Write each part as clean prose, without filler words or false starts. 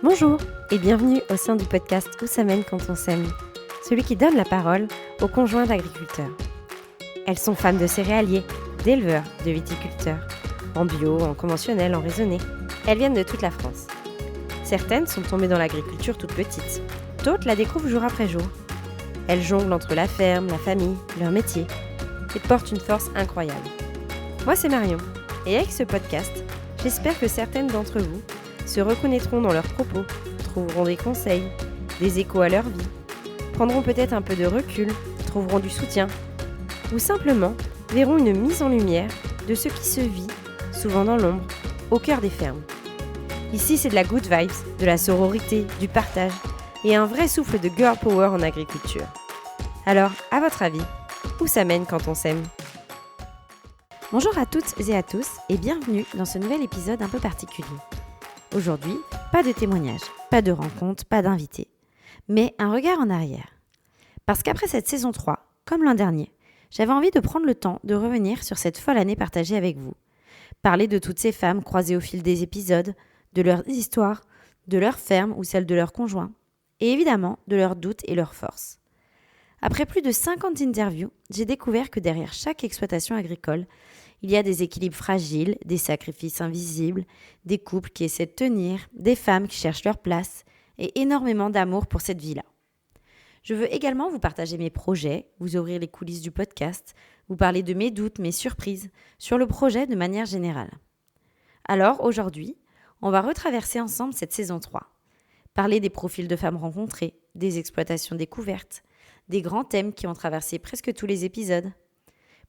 Bonjour et bienvenue au sein du podcast Où ça mène quand on s'aime, celui qui donne la parole aux conjoints d'agriculteurs. Elles sont femmes de céréaliers, d'éleveurs, de viticulteurs, en bio, en conventionnel, en raisonné. Elles viennent de toute la France. Certaines sont tombées dans l'agriculture toutes petites, d'autres la découvrent jour après jour. Elles jonglent entre la ferme, la famille, leur métier et portent une force incroyable. Moi c'est Marion et avec ce podcast, j'espère que certaines d'entre vous se reconnaîtront dans leurs propos, trouveront des conseils, des échos à leur vie, prendront peut-être un peu de recul, trouveront du soutien, ou simplement verront une mise en lumière de ce qui se vit, souvent dans l'ombre, au cœur des fermes. Ici, c'est de la good vibes, de la sororité, du partage, et un vrai souffle de girl power en agriculture. Alors, à votre avis, où ça mène quand on s'aime ? Bonjour à toutes et à tous, et bienvenue dans ce nouvel épisode un peu particulier. Aujourd'hui, pas de témoignages, pas de rencontres, pas d'invités, mais un regard en arrière. Parce qu'après cette saison 3, comme l'an dernier, j'avais envie de prendre le temps de revenir sur cette folle année partagée avec vous. Parler de toutes ces femmes croisées au fil des épisodes, de leurs histoires, de leurs fermes ou celles de leurs conjoints, et évidemment de leurs doutes et leurs forces. Après plus de 50 interviews, j'ai découvert que derrière chaque exploitation agricole, il y a des équilibres fragiles, des sacrifices invisibles, des couples qui essaient de tenir, des femmes qui cherchent leur place et énormément d'amour pour cette vie-là. Je veux également vous partager mes projets, vous ouvrir les coulisses du podcast, vous parler de mes doutes, mes surprises sur le projet de manière générale. Alors aujourd'hui, on va retraverser ensemble cette saison 3. Parler des profils de femmes rencontrées, des exploitations découvertes, des grands thèmes qui ont traversé presque tous les épisodes.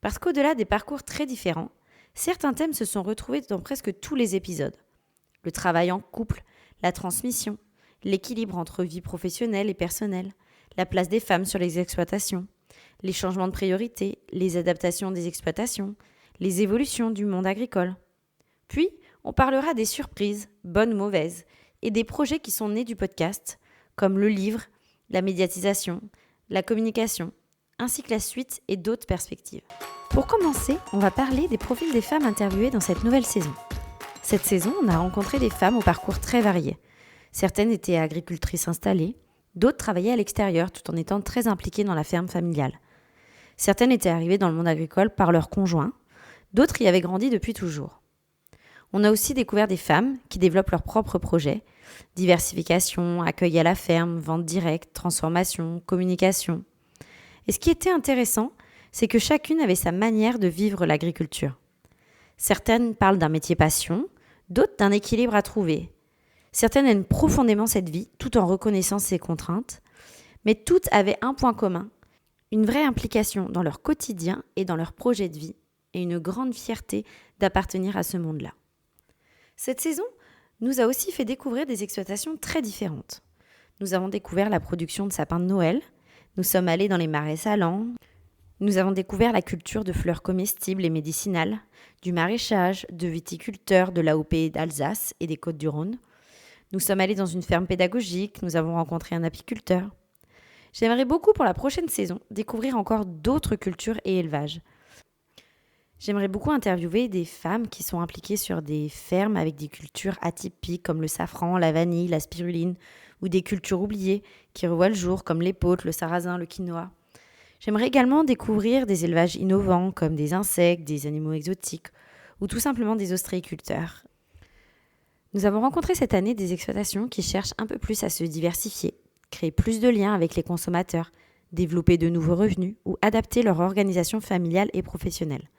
Parce qu'au-delà des parcours très différents, certains thèmes se sont retrouvés dans presque tous les épisodes. Le travail en couple, la transmission, l'équilibre entre vie professionnelle et personnelle, la place des femmes sur les exploitations, les changements de priorité, les adaptations des exploitations, les évolutions du monde agricole. Puis, on parlera des surprises, bonnes ou mauvaises, et des projets qui sont nés du podcast, comme le livre, la médiatisation, la communication, ainsi que la suite et d'autres perspectives. Pour commencer, on va parler des profils des femmes interviewées dans cette nouvelle saison. Cette saison, on a rencontré des femmes au parcours très varié. Certaines étaient agricultrices installées, d'autres travaillaient à l'extérieur tout en étant très impliquées dans la ferme familiale. Certaines étaient arrivées dans le monde agricole par leur conjoint, d'autres y avaient grandi depuis toujours. On a aussi découvert des femmes qui développent leurs propres projets, diversification, accueil à la ferme, vente directe, transformation, communication. Et ce qui était intéressant, c'est que chacune avait sa manière de vivre l'agriculture. Certaines parlent d'un métier passion, d'autres d'un équilibre à trouver. Certaines aiment profondément cette vie, tout en reconnaissant ses contraintes, mais toutes avaient un point commun, une vraie implication dans leur quotidien et dans leur projet de vie, et une grande fierté d'appartenir à ce monde-là. Cette saison nous a aussi fait découvrir des exploitations très différentes. Nous avons découvert la production de sapins de Noël, nous sommes allés dans les marais salants, nous avons découvert la culture de fleurs comestibles et médicinales, du maraîchage, de viticulteurs de l'AOP d'Alsace et des Côtes-du-Rhône. Nous sommes allés dans une ferme pédagogique, nous avons rencontré un apiculteur. J'aimerais beaucoup pour la prochaine saison découvrir encore d'autres cultures et élevages. J'aimerais beaucoup interviewer des femmes qui sont impliquées sur des fermes avec des cultures atypiques comme le safran, la vanille, la spiruline, ou des cultures oubliées qui revoient le jour comme l'épeautre, le sarrasin, le quinoa. J'aimerais également découvrir des élevages innovants comme des insectes, des animaux exotiques ou tout simplement des ostréiculteurs. Nous avons rencontré cette année des exploitations qui cherchent un peu plus à se diversifier, créer plus de liens avec les consommateurs, développer de nouveaux revenus ou adapter leur organisation familiale et professionnelle.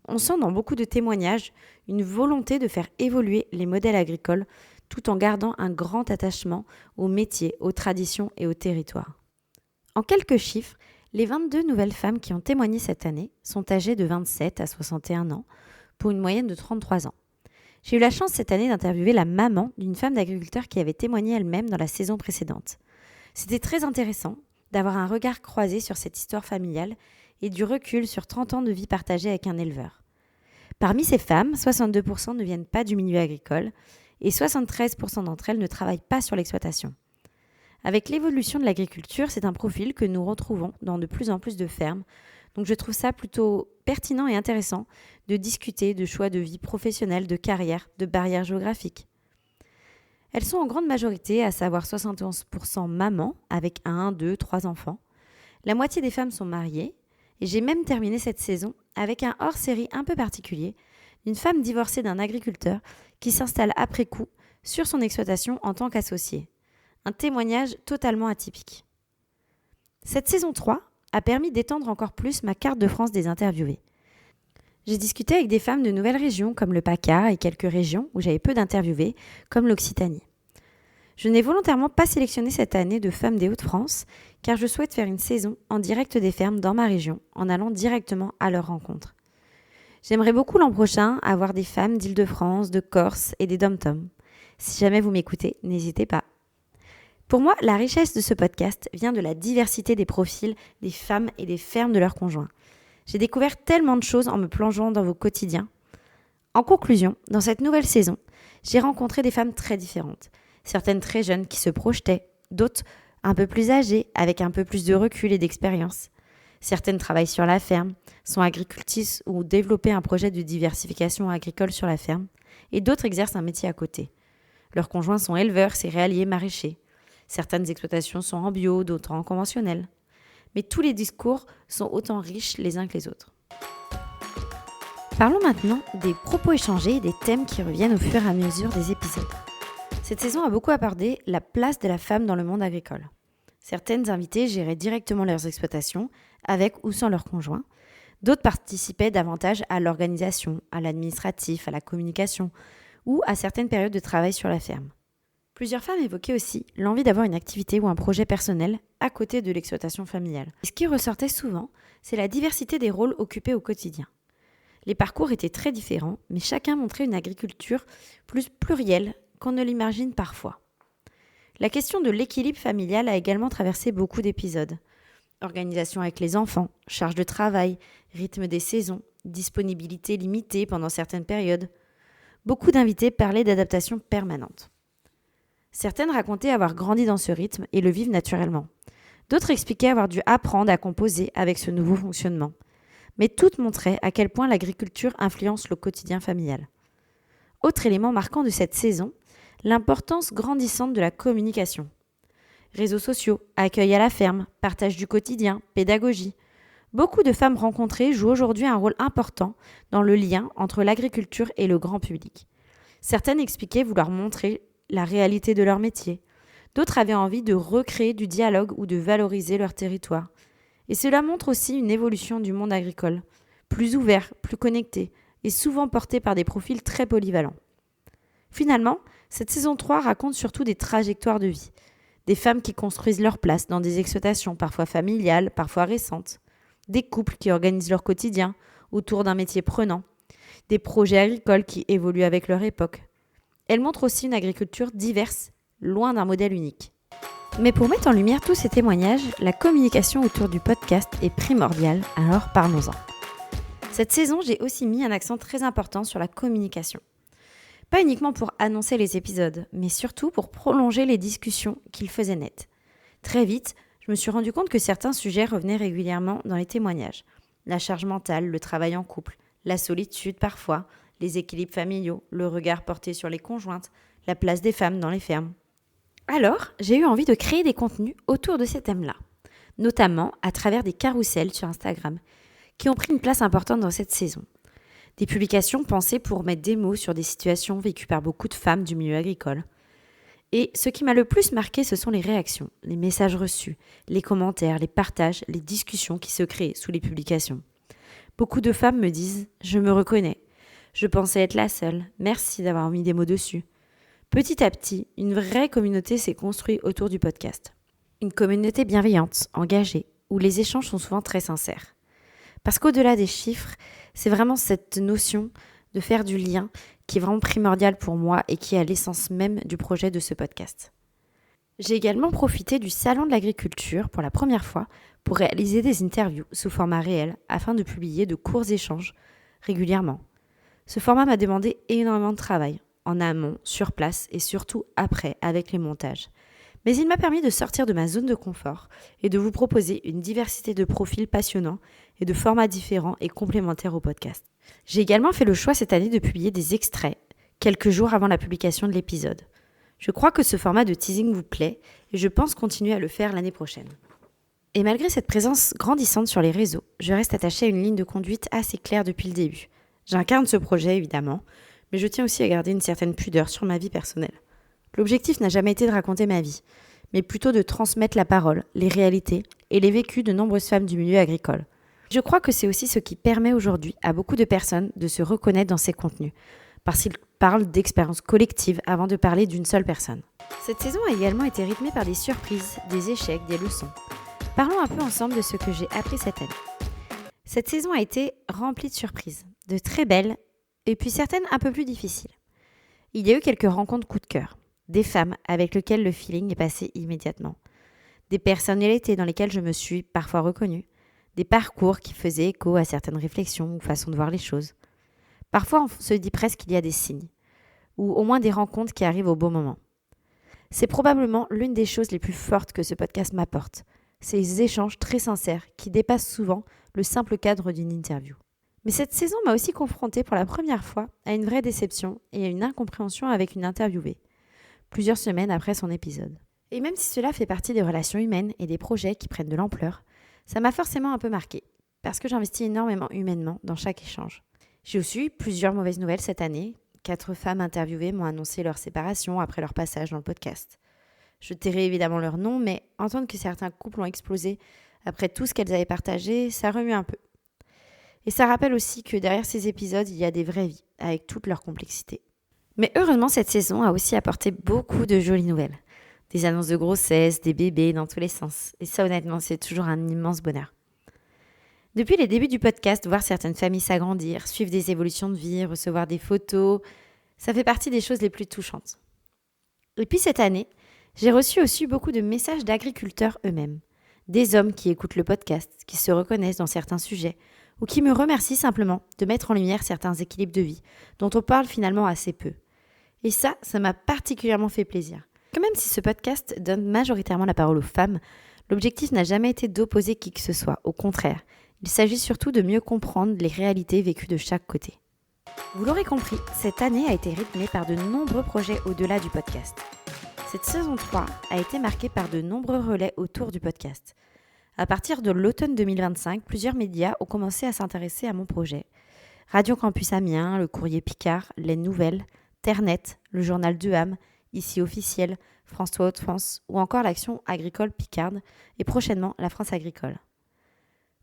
On sent dans beaucoup de témoignages une volonté de faire évoluer les modèles agricoles tout en gardant un grand attachement aux métiers, aux traditions et aux territoires. En quelques chiffres, les 22 nouvelles femmes qui ont témoigné cette année sont âgées de 27 à 61 ans, pour une moyenne de 33 ans. J'ai eu la chance cette année d'interviewer la maman d'une femme d'agriculteur qui avait témoigné elle-même dans la saison précédente. C'était très intéressant d'avoir un regard croisé sur cette histoire familiale et du recul sur 30 ans de vie partagée avec un éleveur. Parmi ces femmes, 62% ne viennent pas du milieu agricole et 73% d'entre elles ne travaillent pas sur l'exploitation. Avec l'évolution de l'agriculture, c'est un profil que nous retrouvons dans de plus en plus de fermes. Donc je trouve ça plutôt pertinent et intéressant de discuter de choix de vie professionnelle, de carrière, de barrières géographiques. Elles sont en grande majorité, à savoir 71% mamans, avec 1, 2, 3 enfants. La moitié des femmes sont mariées, et j'ai même terminé cette saison avec un hors-série un peu particulier, d'une femme divorcée d'un agriculteur qui s'installe après coup sur son exploitation en tant qu'associé. Un témoignage totalement atypique. Cette saison 3 a permis d'étendre encore plus ma carte de France des interviewés. J'ai discuté avec des femmes de nouvelles régions comme le PACA et quelques régions où j'avais peu d'interviewés, comme l'Occitanie. Je n'ai volontairement pas sélectionné cette année de femmes des Hauts-de-France car je souhaite faire une saison en direct des fermes dans ma région en allant directement à leur rencontre. J'aimerais beaucoup l'an prochain avoir des femmes d'Île-de-France, de Corse et des Dom-Tom. Si jamais vous m'écoutez, n'hésitez pas. Pour moi, la richesse de ce podcast vient de la diversité des profils des femmes et des fermes de leurs conjoints. J'ai découvert tellement de choses en me plongeant dans vos quotidiens. En conclusion, dans cette nouvelle saison, j'ai rencontré des femmes très différentes. Certaines très jeunes qui se projetaient, d'autres un peu plus âgées, avec un peu plus de recul et d'expérience. Certaines travaillent sur la ferme, sont agricultrices ou développent un projet de diversification agricole sur la ferme, et d'autres exercent un métier à côté. Leurs conjoints sont éleveurs, céréaliers, maraîchers. Certaines exploitations sont en bio, d'autres en conventionnel. Mais tous les discours sont autant riches les uns que les autres. Parlons maintenant des propos échangés et des thèmes qui reviennent au fur et à mesure des épisodes. Cette saison a beaucoup abordé la place de la femme dans le monde agricole. Certaines invitées géraient directement leurs exploitations, avec ou sans leur conjoint. D'autres participaient davantage à l'organisation, à l'administratif, à la communication ou à certaines périodes de travail sur la ferme. Plusieurs femmes évoquaient aussi l'envie d'avoir une activité ou un projet personnel à côté de l'exploitation familiale. Et ce qui ressortait souvent, c'est la diversité des rôles occupés au quotidien. Les parcours étaient très différents, mais chacun montrait une agriculture plus plurielle qu'on ne l'imagine parfois. La question de l'équilibre familial a également traversé beaucoup d'épisodes. Organisation avec les enfants, charge de travail, rythme des saisons, disponibilité limitée pendant certaines périodes. Beaucoup d'invités parlaient d'adaptation permanente. Certaines racontaient avoir grandi dans ce rythme et le vivent naturellement. D'autres expliquaient avoir dû apprendre à composer avec ce nouveau fonctionnement. Mais toutes montraient à quel point l'agriculture influence le quotidien familial. Autre élément marquant de cette saison, l'importance grandissante de la communication. Réseaux sociaux, accueil à la ferme, partage du quotidien, pédagogie. Beaucoup de femmes rencontrées jouent aujourd'hui un rôle important dans le lien entre l'agriculture et le grand public. Certaines expliquaient vouloir montrer la réalité de leur métier. D'autres avaient envie de recréer du dialogue ou de valoriser leur territoire. Et cela montre aussi une évolution du monde agricole, plus ouvert, plus connecté et souvent porté par des profils très polyvalents. Finalement, cette saison 3 raconte surtout des trajectoires de vie. Des femmes qui construisent leur place dans des exploitations parfois familiales, parfois récentes. Des couples qui organisent leur quotidien autour d'un métier prenant. Des projets agricoles qui évoluent avec leur époque. Elle montre aussi une agriculture diverse, loin d'un modèle unique. Mais pour mettre en lumière tous ces témoignages, la communication autour du podcast est primordiale, alors parlons-en. Cette saison, j'ai aussi mis un accent très important sur la communication. Pas uniquement pour annoncer les épisodes, mais surtout pour prolonger les discussions qu'ils faisaient naître. Très vite, je me suis rendu compte que certains sujets revenaient régulièrement dans les témoignages. La charge mentale, le travail en couple, la solitude parfois, les équilibres familiaux, le regard porté sur les conjointes, la place des femmes dans les fermes. Alors, j'ai eu envie de créer des contenus autour de ces thèmes-là, notamment à travers des carousels sur Instagram, qui ont pris une place importante dans cette saison. Des publications pensées pour mettre des mots sur des situations vécues par beaucoup de femmes du milieu agricole. Et ce qui m'a le plus marqué, ce sont les réactions, les messages reçus, les commentaires, les partages, les discussions qui se créent sous les publications. Beaucoup de femmes me disent « Je me reconnais ». Je pensais être la seule. Merci d'avoir mis des mots dessus. Petit à petit, une vraie communauté s'est construite autour du podcast. Une communauté bienveillante, engagée, où les échanges sont souvent très sincères. Parce qu'au-delà des chiffres, c'est vraiment cette notion de faire du lien qui est vraiment primordiale pour moi et qui est à l'essence même du projet de ce podcast. J'ai également profité du Salon de l'Agriculture pour la première fois pour réaliser des interviews sous format réel afin de publier de courts échanges régulièrement. Ce format m'a demandé énormément de travail, en amont, sur place et surtout après avec les montages. Mais il m'a permis de sortir de ma zone de confort et de vous proposer une diversité de profils passionnants et de formats différents et complémentaires au podcast. J'ai également fait le choix cette année de publier des extraits, quelques jours avant la publication de l'épisode. Je crois que ce format de teasing vous plaît et je pense continuer à le faire l'année prochaine. Et malgré cette présence grandissante sur les réseaux, je reste attachée à une ligne de conduite assez claire depuis le début. J'incarne ce projet évidemment, mais je tiens aussi à garder une certaine pudeur sur ma vie personnelle. L'objectif n'a jamais été de raconter ma vie, mais plutôt de transmettre la parole, les réalités et les vécus de nombreuses femmes du milieu agricole. Je crois que c'est aussi ce qui permet aujourd'hui à beaucoup de personnes de se reconnaître dans ces contenus, parce qu'ils parlent d'expériences collectives avant de parler d'une seule personne. Cette saison a également été rythmée par des surprises, des échecs, des leçons. Parlons un peu ensemble de ce que j'ai appris cette année. Cette saison a été remplie de surprises, de très belles, et puis certaines un peu plus difficiles. Il y a eu quelques rencontres coup de cœur, des femmes avec lesquelles le feeling est passé immédiatement, des personnalités dans lesquelles je me suis parfois reconnue, des parcours qui faisaient écho à certaines réflexions ou façons de voir les choses. Parfois, on se dit presque qu'il y a des signes, ou au moins des rencontres qui arrivent au bon moment. C'est probablement l'une des choses les plus fortes que ce podcast m'apporte, ces échanges très sincères qui dépassent souvent le simple cadre d'une interview. Mais cette saison m'a aussi confrontée pour la première fois à une vraie déception et à une incompréhension avec une interviewée, plusieurs semaines après son épisode. Et même si cela fait partie des relations humaines et des projets qui prennent de l'ampleur, ça m'a forcément un peu marquée, parce que j'investis énormément humainement dans chaque échange. J'ai aussi eu plusieurs mauvaises nouvelles cette année. 4 femmes interviewées m'ont annoncé leur séparation après leur passage dans le podcast. Je tairai évidemment leur nom, mais entendre que certains couples ont explosé après tout ce qu'elles avaient partagé, ça remue un peu. Et ça rappelle aussi que derrière ces épisodes, il y a des vraies vies, avec toute leur complexité. Mais heureusement, cette saison a aussi apporté beaucoup de jolies nouvelles. Des annonces de grossesse, des bébés dans tous les sens. Et ça, honnêtement, c'est toujours un immense bonheur. Depuis les débuts du podcast, voir certaines familles s'agrandir, suivre des évolutions de vie, recevoir des photos, ça fait partie des choses les plus touchantes. Et puis cette année, j'ai reçu aussi beaucoup de messages d'agriculteurs eux-mêmes. Des hommes qui écoutent le podcast, qui se reconnaissent dans certains sujets, ou qui me remercient simplement de mettre en lumière certains équilibres de vie, dont on parle finalement assez peu. Et ça m'a particulièrement fait plaisir. Que même si ce podcast donne majoritairement la parole aux femmes, l'objectif n'a jamais été d'opposer qui que ce soit, au contraire. Il s'agit surtout de mieux comprendre les réalités vécues de chaque côté. Vous l'aurez compris, cette année a été rythmée par de nombreux projets au-delà du podcast. Cette saison 3 a été marquée par de nombreux relais autour du podcast. À partir de l'automne 2025, plusieurs médias ont commencé à s'intéresser à mon projet. Radio Campus Amiens, le Courrier Picard, Les Nouvelles, Ternet, le journal de Ham, Ici Officiel, France 3 Hauts-de-France ou encore l'Action Agricole Picarde et prochainement la France Agricole.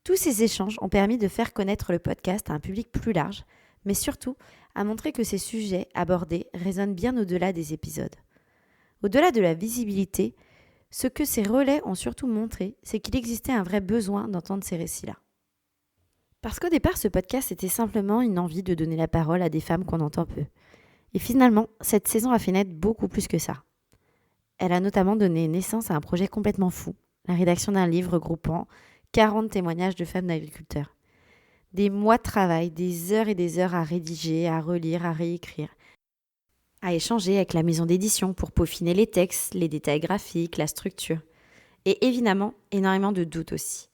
Tous ces échanges ont permis de faire connaître le podcast à un public plus large, mais surtout à montrer que ces sujets abordés résonnent bien au-delà des épisodes. Au-delà de la visibilité, ce que ces relais ont surtout montré, c'est qu'il existait un vrai besoin d'entendre ces récits-là. Parce qu'au départ, ce podcast était simplement une envie de donner la parole à des femmes qu'on entend peu. Et finalement, cette saison a fait naître beaucoup plus que ça. Elle a notamment donné naissance à un projet complètement fou, la rédaction d'un livre regroupant 40 témoignages de femmes d'agriculteurs. Des mois de travail, des heures et des heures à rédiger, à relire, à réécrire, à échanger avec la maison d'édition pour peaufiner les textes, les détails graphiques, la structure. Et évidemment, énormément de doutes aussi.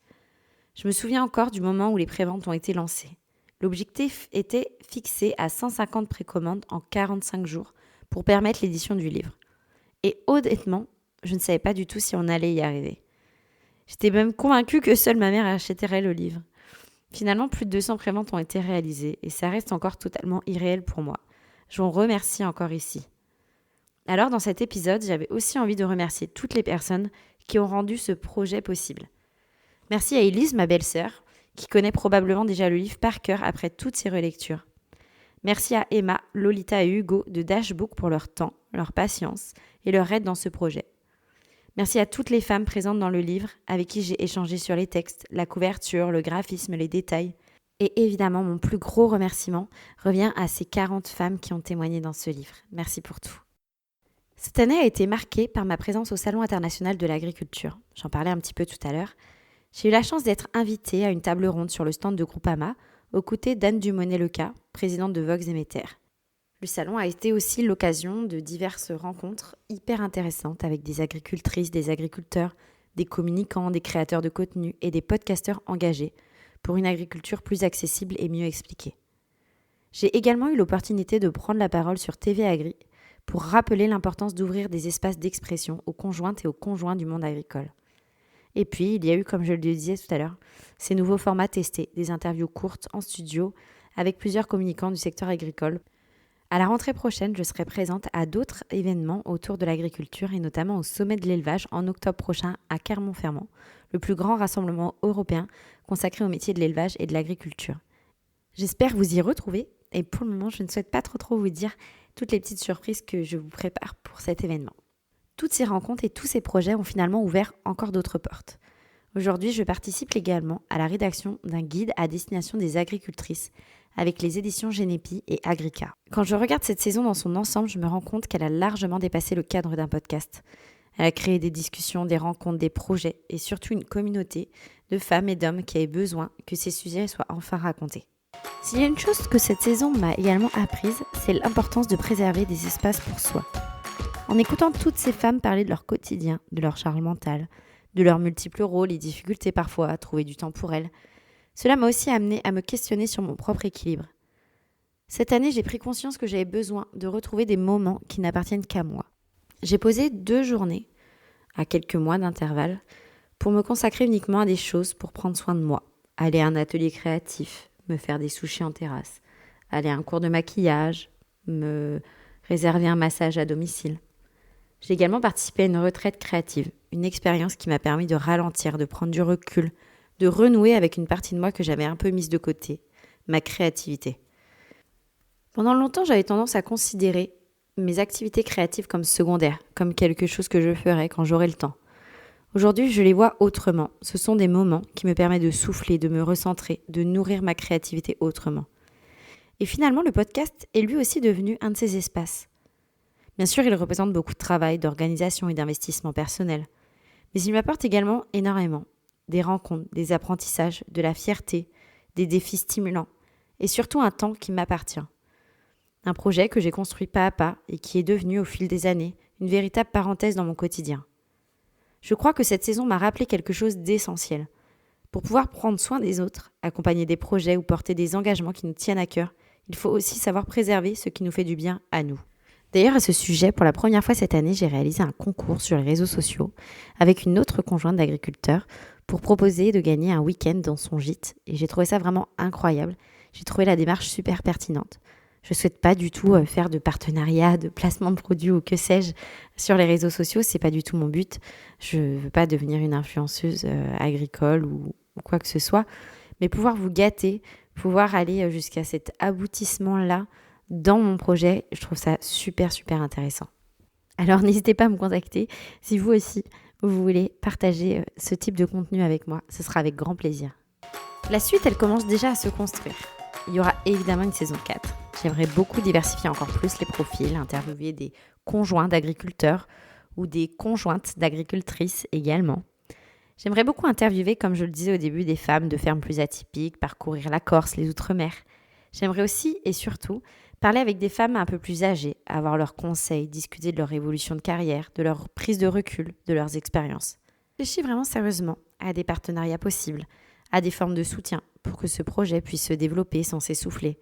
Je me souviens encore du moment où les préventes ont été lancées. L'objectif était fixé à 150 précommandes en 45 jours pour permettre l'édition du livre. Et honnêtement, je ne savais pas du tout si on allait y arriver. J'étais même convaincue que seule ma mère achèterait le livre. Finalement, plus de 200 préventes ont été réalisées et ça reste encore totalement irréel pour moi. Je vous remercie encore ici. Alors, dans cet épisode, j'avais aussi envie de remercier toutes les personnes qui ont rendu ce projet possible. Merci à Élise, ma belle-sœur, qui connaît probablement déjà le livre par cœur après toutes ses relectures. Merci à Emma, Lolita et Hugo de Dashbook pour leur temps, leur patience et leur aide dans ce projet. Merci à toutes les femmes présentes dans le livre avec qui j'ai échangé sur les textes, la couverture, le graphisme, les détails. Et évidemment, mon plus gros remerciement revient à ces 40 femmes qui ont témoigné dans ce livre. Merci pour tout. Cette année a été marquée par ma présence au Salon international de l'agriculture. J'en parlais un petit peu tout à l'heure. J'ai eu la chance d'être invitée à une table ronde sur le stand de Groupama, aux côtés d'Anne Dumonnet-Leca, présidente de Vox et Meter. Le salon a été aussi l'occasion de diverses rencontres hyper intéressantes avec des agricultrices, des agriculteurs, des communicants, des créateurs de contenu et des podcasteurs engagés pour une agriculture plus accessible et mieux expliquée. J'ai également eu l'opportunité de prendre la parole sur TV Agri pour rappeler l'importance d'ouvrir des espaces d'expression aux conjointes et aux conjoints du monde agricole. Et puis, il y a eu, comme je le disais tout à l'heure, ces nouveaux formats testés, des interviews courtes en studio avec plusieurs communicants du secteur agricole. À la rentrée prochaine, je serai présente à d'autres événements autour de l'agriculture et notamment au sommet de l'élevage en octobre prochain à Clermont-Ferrand, le plus grand rassemblement européen consacré au métier de l'élevage et de l'agriculture. J'espère vous y retrouver et pour le moment, je ne souhaite pas trop vous dire toutes les petites surprises que je vous prépare pour cet événement. Toutes ces rencontres et tous ces projets ont finalement ouvert encore d'autres portes. Aujourd'hui, je participe également à la rédaction d'un guide à destination des agricultrices avec les éditions Génépi et Agrica. Quand je regarde cette saison dans son ensemble, je me rends compte qu'elle a largement dépassé le cadre d'un podcast. Elle a créé des discussions, des rencontres, des projets et surtout une communauté de femmes et d'hommes qui avaient besoin que ces sujets soient enfin racontés. S'il y a une chose que cette saison m'a également apprise, c'est l'importance de préserver des espaces pour soi. En écoutant toutes ces femmes parler de leur quotidien, de leur charge mentale, de leurs multiples rôles et difficultés parfois à trouver du temps pour elles, cela m'a aussi amené à me questionner sur mon propre équilibre. Cette année, j'ai pris conscience que j'avais besoin de retrouver des moments qui n'appartiennent qu'à moi. J'ai posé 2 journées, à quelques mois d'intervalle, pour me consacrer uniquement à des choses pour prendre soin de moi. Aller à un atelier créatif, me faire des sushis en terrasse, aller à un cours de maquillage, me réserver un massage à domicile. J'ai également participé à une retraite créative, une expérience qui m'a permis de ralentir, de prendre du recul, de renouer avec une partie de moi que j'avais un peu mise de côté, ma créativité. Pendant longtemps, j'avais tendance à considérer mes activités créatives comme secondaires, comme quelque chose que je ferais quand j'aurai le temps. Aujourd'hui, je les vois autrement. Ce sont des moments qui me permettent de souffler, de me recentrer, de nourrir ma créativité autrement. Et finalement, le podcast est lui aussi devenu un de ces espaces. Bien sûr, il représente beaucoup de travail, d'organisation et d'investissement personnel. Mais il m'apporte également énormément. Des rencontres, des apprentissages, de la fierté, des défis stimulants et surtout un temps qui m'appartient. Un projet que j'ai construit pas à pas et qui est devenu au fil des années une véritable parenthèse dans mon quotidien. Je crois que cette saison m'a rappelé quelque chose d'essentiel. Pour pouvoir prendre soin des autres, accompagner des projets ou porter des engagements qui nous tiennent à cœur, il faut aussi savoir préserver ce qui nous fait du bien à nous. D'ailleurs, à ce sujet, pour la première fois cette année, j'ai réalisé un concours sur les réseaux sociaux avec une autre conjointe d'agriculteur pour proposer de gagner un week-end dans son gîte. Et j'ai trouvé ça vraiment incroyable. J'ai trouvé la démarche super pertinente. Je ne souhaite pas du tout faire de partenariat, de placement de produits ou que sais-je sur les réseaux sociaux. C'est pas du tout mon but. Je ne veux pas devenir une influenceuse agricole ou quoi que ce soit. Mais pouvoir vous gâter, pouvoir aller jusqu'à cet aboutissement-là dans mon projet, je trouve ça super intéressant. Alors n'hésitez pas à me contacter si vous aussi vous voulez partager ce type de contenu avec moi. Ce sera avec grand plaisir. La suite, elle commence déjà à se construire. Il y aura évidemment une saison 4. J'aimerais beaucoup diversifier encore plus les profils, interviewer des conjoints d'agriculteurs ou des conjointes d'agricultrices également. J'aimerais beaucoup interviewer, comme je le disais au début, des femmes de fermes plus atypiques, parcourir la Corse, les Outre-mer. J'aimerais aussi et surtout parler avec des femmes un peu plus âgées, avoir leurs conseils, discuter de leur évolution de carrière, de leur prise de recul, de leurs expériences. Je réfléchis vraiment sérieusement à des partenariats possibles, à des formes de soutien pour que ce projet puisse se développer sans s'essouffler.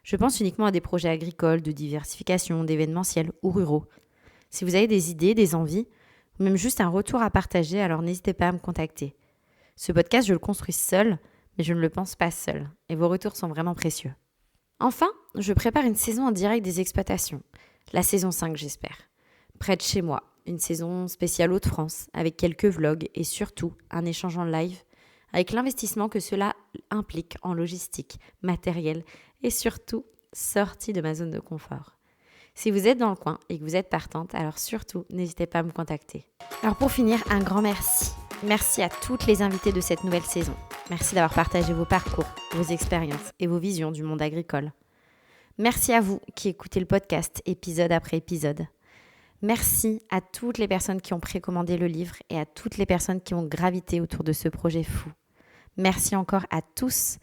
Je pense uniquement à des projets agricoles, de diversification, d'événementiels ou ruraux. Si vous avez des idées, des envies, ou même juste un retour à partager, alors n'hésitez pas à me contacter. Ce podcast, je le construis seul, mais je ne le pense pas seul, et vos retours sont vraiment précieux. Enfin, je prépare une saison en direct des exploitations, la saison 5 j'espère. Près de chez moi, une saison spéciale Hauts-de-France, avec quelques vlogs et surtout un échange en live, avec l'investissement que cela implique en logistique, matériel et surtout sortie de ma zone de confort. Si vous êtes dans le coin et que vous êtes partante, alors surtout n'hésitez pas à me contacter. Alors pour finir, un grand merci. Merci à toutes les invitées de cette nouvelle saison. Merci d'avoir partagé vos parcours, vos expériences et vos visions du monde agricole. Merci à vous qui écoutez le podcast épisode après épisode. Merci à toutes les personnes qui ont précommandé le livre et à toutes les personnes qui ont gravité autour de ce projet fou. Merci encore à tous.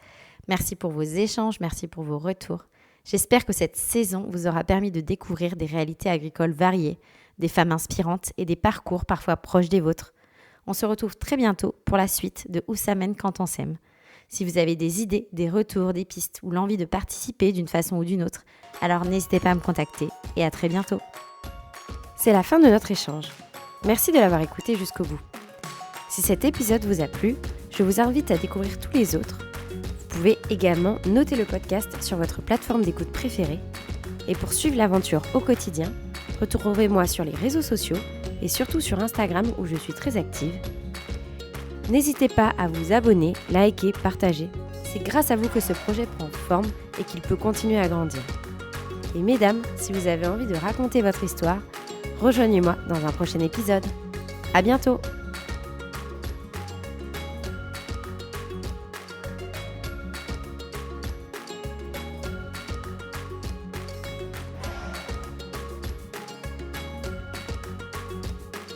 Merci pour vos échanges, merci pour vos retours. J'espère que cette saison vous aura permis de découvrir des réalités agricoles variées, des femmes inspirantes et des parcours parfois proches des vôtres. On se retrouve très bientôt pour la suite de Où ça mène quand on s'aime. Si vous avez des idées, des retours, des pistes ou l'envie de participer d'une façon ou d'une autre, alors n'hésitez pas à me contacter et à très bientôt. c'est la fin de notre échange. Merci de l'avoir écouté jusqu'au bout. Si cet épisode vous a plu, je vous invite à découvrir tous les autres. Vous pouvez également noter le podcast sur votre plateforme d'écoute préférée. Et pour suivre l'aventure au quotidien, retrouvez-moi sur les réseaux sociaux et surtout sur Instagram où je suis très active. N'hésitez pas à vous abonner, liker, partager. C'est grâce à vous que ce projet prend forme et qu'il peut continuer à grandir. Et mesdames, si vous avez envie de raconter votre histoire, rejoignez-moi dans un prochain épisode. À bientôt!